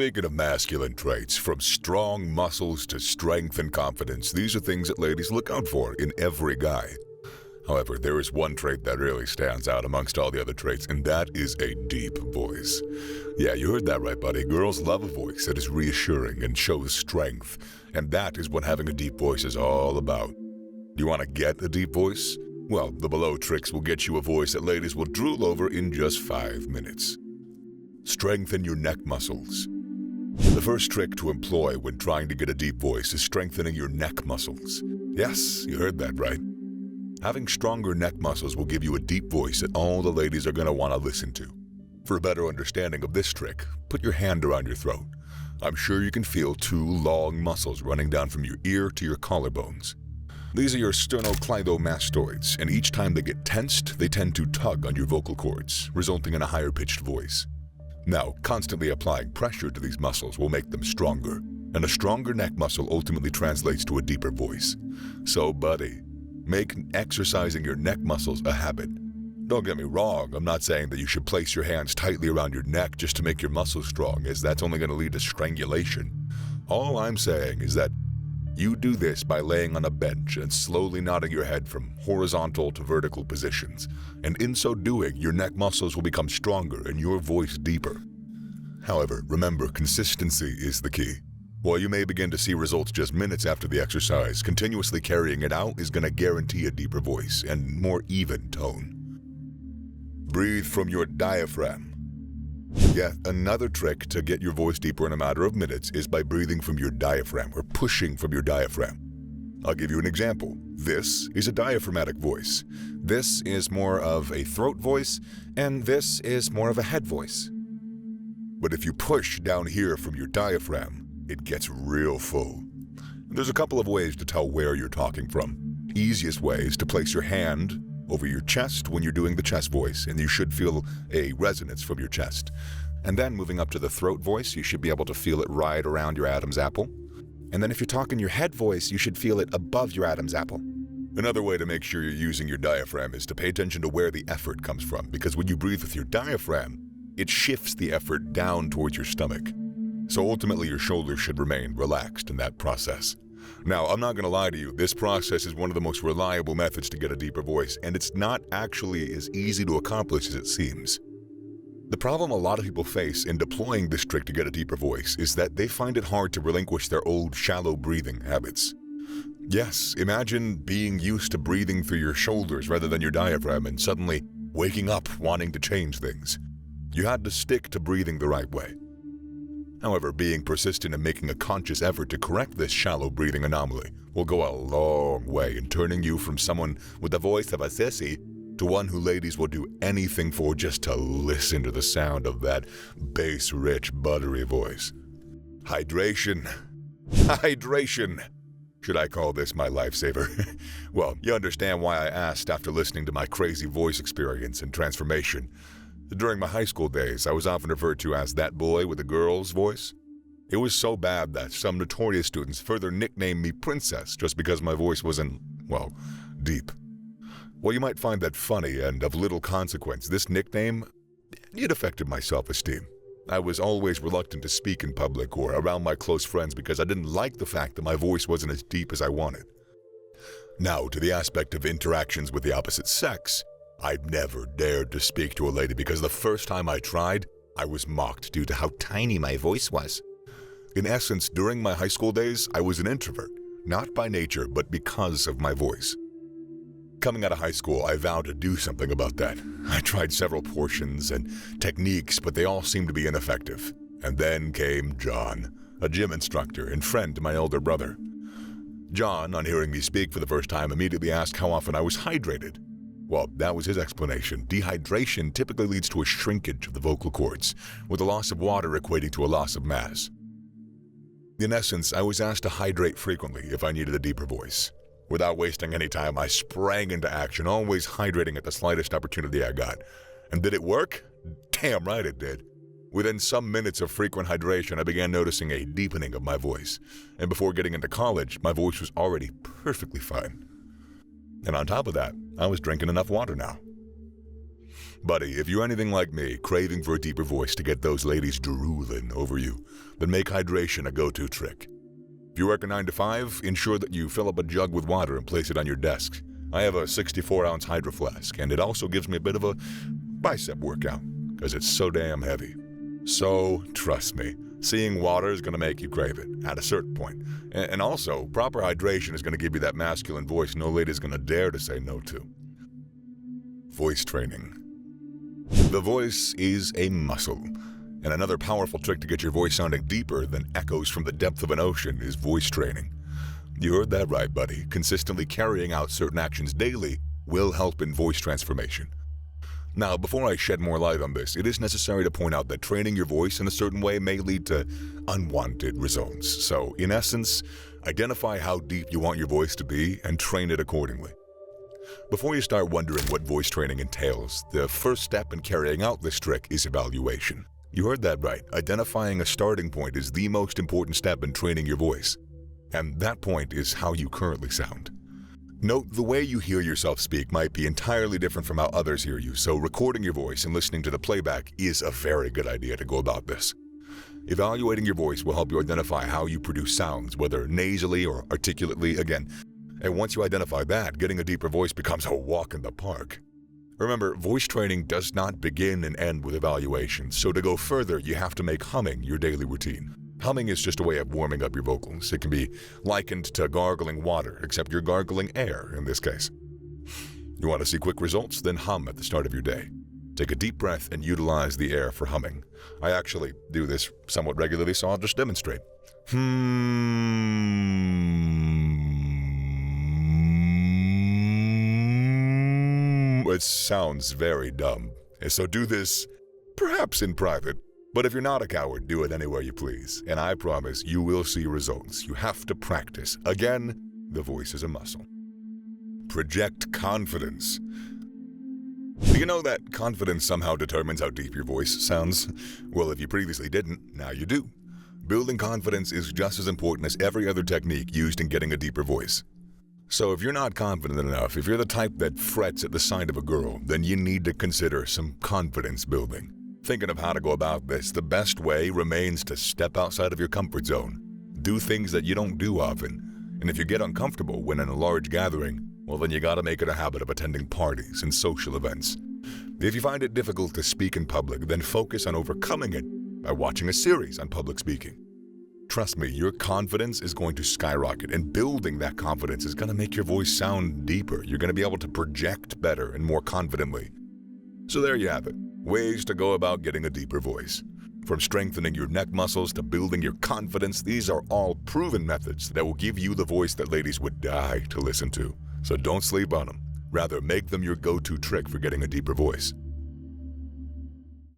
Speaking of masculine traits, from strong muscles to strength and confidence, these are things that ladies look out for in every guy. However, there is one trait that really stands out amongst all the other traits, and that is a deep voice. Yeah, you heard that right, buddy. Girls love a voice that is reassuring and shows strength, and that is what having a deep voice is all about. Do you want to get a deep voice? Well, the below tricks will get you a voice that ladies will drool over in just 5 minutes. Strengthen your neck muscles. The first trick to employ when trying to get a deep voice is strengthening your neck muscles. Yes, you heard that right. Having stronger neck muscles will give you a deep voice that all the ladies are going to want to listen to. For a better understanding of this trick, put your hand around your throat. I'm sure you can feel 2 long muscles running down from your ear to your collarbones. These are your sternocleidomastoids, and each time they get tensed, they tend to tug on your vocal cords, resulting in a higher-pitched voice. Now, constantly applying pressure to these muscles will make them stronger, and a stronger neck muscle ultimately translates to a deeper voice. So, buddy, make exercising your neck muscles a habit. Don't get me wrong, I'm not saying that you should place your hands tightly around your neck just to make your muscles strong, as that's only going to lead to strangulation. All I'm saying is that you do this by laying on a bench and slowly nodding your head from horizontal to vertical positions, and in so doing, your neck muscles will become stronger and your voice deeper. However, remember, consistency is the key. While you may begin to see results just minutes after the exercise, continuously carrying it out is going to guarantee a deeper voice and more even tone. Breathe from your diaphragm. Yet another trick to get your voice deeper in a matter of minutes is by breathing from your diaphragm or pushing from your diaphragm. I'll give you an example. This is a diaphragmatic voice. This is more of a throat voice, and this is more of a head voice. But if you push down here from your diaphragm, it gets real full. There's a couple of ways to tell where you're talking from. Easiest way is to place your hand over your chest when you're doing the chest voice, and you should feel a resonance from your chest. And then moving up to the throat voice, you should be able to feel it right around your Adam's apple. And then if you're talking your head voice, you should feel it above your Adam's apple. Another way to make sure you're using your diaphragm is to pay attention to where the effort comes from, because when you breathe with your diaphragm, it shifts the effort down towards your stomach. So ultimately your shoulders should remain relaxed in that process. Now, I'm not going to lie to you, this process is one of the most reliable methods to get a deeper voice, and it's not actually as easy to accomplish as it seems. The problem a lot of people face in deploying this trick to get a deeper voice is that they find it hard to relinquish their old shallow breathing habits. Yes, imagine being used to breathing through your shoulders rather than your diaphragm and suddenly waking up wanting to change things. You had to stick to breathing the right way. However, being persistent and making a conscious effort to correct this shallow breathing anomaly will go a long way in turning you from someone with the voice of a sissy to one who ladies will do anything for just to listen to the sound of that bass-rich, buttery voice. Hydration. Hydration. Should I call this my lifesaver? Well, you understand why I asked after listening to my crazy voice experience and transformation. During my high school days, I was often referred to as that boy with a girl's voice. It was so bad that some notorious students further nicknamed me Princess just because my voice wasn't, well, deep. While you might find that funny and of little consequence, this nickname, it affected my self-esteem. I was always reluctant to speak in public or around my close friends because I didn't like the fact that my voice wasn't as deep as I wanted. Now, to the aspect of interactions with the opposite sex, I'd never dared to speak to a lady because the first time I tried, I was mocked due to how tiny my voice was. In essence, during my high school days, I was an introvert, not by nature, but because of my voice. Coming out of high school, I vowed to do something about that. I tried several portions and techniques, but they all seemed to be ineffective. And then came John, a gym instructor and friend to my elder brother. John, on hearing me speak for the first time, immediately asked how often I was hydrated. Well, that was his explanation. Dehydration typically leads to a shrinkage of the vocal cords, with the loss of water equating to a loss of mass. In essence, I was asked to hydrate frequently if I needed a deeper voice. Without wasting any time, I sprang into action, always hydrating at the slightest opportunity I got. And did it work? Damn right it did. Within some minutes of frequent hydration, I began noticing a deepening of my voice. And before getting into college, my voice was already perfectly fine. And on top of that, I was drinking enough water now. Buddy, if you're anything like me, craving for a deeper voice to get those ladies drooling over you, then make hydration a go-to trick. If you work a 9 to 5, ensure that you fill up a jug with water and place it on your desk. I have a 64-ounce Hydro Flask, and it also gives me a bit of a bicep workout, because it's so damn heavy. So, trust me, seeing water is going to make you crave it at a certain point. And also, proper hydration is going to give you that masculine voice no lady's going to dare to say no to. Voice training. The voice is a muscle, and another powerful trick to get your voice sounding deeper than echoes from the depth of an ocean is voice training. You heard that right, buddy. Consistently carrying out certain actions daily will help in voice transformation. Now, before I shed more light on this, it is necessary to point out that training your voice in a certain way may lead to unwanted results. So, in essence, identify how deep you want your voice to be and train it accordingly. Before you start wondering what voice training entails, the first step in carrying out this trick is evaluation. You heard that right. Identifying a starting point is the most important step in training your voice. And that point is how you currently sound. Note, the way you hear yourself speak might be entirely different from how others hear you, so recording your voice and listening to the playback is a very good idea to go about this. Evaluating your voice will help you identify how you produce sounds, whether nasally or articulately again. And once you identify that, getting a deeper voice becomes a walk in the park. Remember, voice training does not begin and end with evaluation, so to go further, you have to make humming your daily routine. Humming is just a way of warming up your vocals. It can be likened to gargling water, except you're gargling air in this case. You want to see quick results? Then hum at the start of your day. Take a deep breath and utilize the air for humming. I actually do this somewhat regularly, so I'll just demonstrate. It sounds very dumb, so do this perhaps in private. But if you're not a coward, do it anywhere you please, and I promise you will see results. You have to practice. Again, the voice is a muscle. Project confidence. Do you know that confidence somehow determines how deep your voice sounds? Well, if you previously didn't, now you do. Building confidence is just as important as every other technique used in getting a deeper voice. So if you're not confident enough, if you're the type that frets at the sight of a girl, then you need to consider some confidence building. Thinking of how to go about this, the best way remains to step outside of your comfort zone. Do things that you don't do often. And if you get uncomfortable when in a large gathering, well then you gotta make it a habit of attending parties and social events. If you find it difficult to speak in public, then focus on overcoming it by watching a series on public speaking. Trust me, your confidence is going to skyrocket, and building that confidence is gonna make your voice sound deeper. You're gonna be able to project better and more confidently. So there you have it. Ways to go about getting a deeper voice. From strengthening your neck muscles to building your confidence, these are all proven methods that will give you the voice that ladies would die to listen to. So don't sleep on them. Rather, make them your go-to trick for getting a deeper voice.